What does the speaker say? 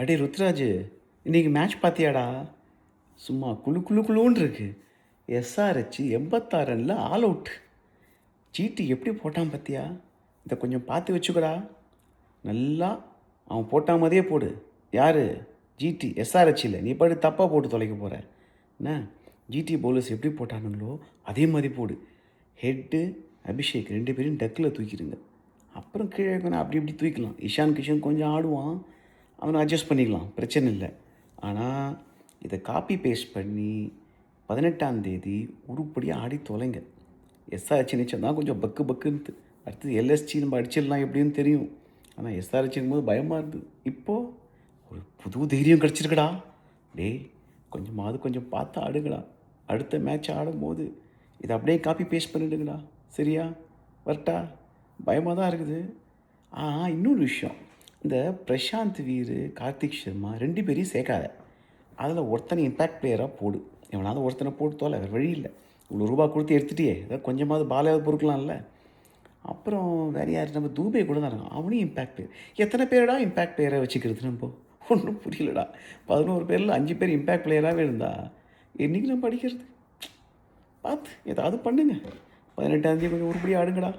அடே ருத்ராஜ், இன்னைக்கு மேட்ச் பார்த்தியாடா? சும்மா குளு குளு குளுன்னு இருக்கு. எஸ்ஆர்ஹெச் 86 ரன்ல ஆல் அவுட். ஜிடி எப்படி போட்டான் பார்த்தியா? இதை கொஞ்சம் பார்த்து வச்சுக்கடா. நல்லா அவன் போட்டா மாதிரியே போடு. யார்? ஜிடி. எஸ்ஆர்ஹெச் இல்லை, நீ பாட்டு தப்பாக போட்டு தொலைக்க போகிற என்ன. ஜிடி பவுலர்ஸ் எப்படி போட்டானுங்களோ அதே மாதிரி போடு. ஹெட்டு அபிஷேக் 2 பேரும் டக்கில் தூக்கிடுங்க. அப்புறம் கீழே கொஞ்சம் அப்படி இப்படி தூக்கிக்கலாம். இஷான் கிஷன் கொஞ்சம் ஆடுவான், அவனை அட்ஜஸ்ட் பண்ணிக்கலாம், பிரச்சனை இல்லை. ஆனால் இதை காப்பி பேஸ்ட் பண்ணி 18ஆம் தேதி உருப்படியாக ஆடி தொலைங்க. எஸ்ஆர்ஹெச் நிச்சயம் தான் கொஞ்சம் பக்கு பக்குன்னு. அடுத்தது எல்எஸ்சி நம்ம அடிச்சிடலாம் எப்படின்னு தெரியும். ஆனால் எஸ்ஆர்ஹெச்சுங்கும் போது பயமாக இருந்தது. இப்போது ஒரு புது தைரியம் கிடச்சிருக்கடா. டேய், கொஞ்சம் பார்த்து ஆடுங்கடா. அடுத்த மேட்ச் ஆடும்போது இதை அப்படியே காப்பி பேஸ்ட் பண்ணிவிடுங்கடா. சரியா? வரட்டா? பயமாக தான் இருக்குது. இன்னொரு விஷயம், இந்த பிரசாந்த் வீர், கார்த்திக் சர்மா 2 பேரையும் சேர்க்காத. அதில் ஒருத்தனை இம்பேக்ட் பிளேயராக போடு. எவனாவது ஒருத்தனை போட்டு தோலை, வேறு வழி இல்லை. இவ்வளோ ரூபா கொடுத்து எடுத்துகிட்டே ஏதாவது கொஞ்சமாவது பாலையாவது பொறுக்கலாம்ல. அப்புறம் வேறு யார்? நம்ம தூபே கூட தான் இருக்கான், அவனையும் இம்பேக்ட் பிளேயர். எத்தனை பேரடா இம்பேக்ட் பிளேயரை வச்சுக்கிறது? நம்ம ஒன்றும் புரியலடா. 11 பேரில் 5 பேர் இம்பேக்ட் பிளேயராகவே இருந்தா என்றைக்கு நம்ம படிக்கிறது? பார்த்து ஏதாவது பண்ணுங்க. 18ஆம் தேதி கொஞ்சம் உருப்படி ஆடுங்கடா.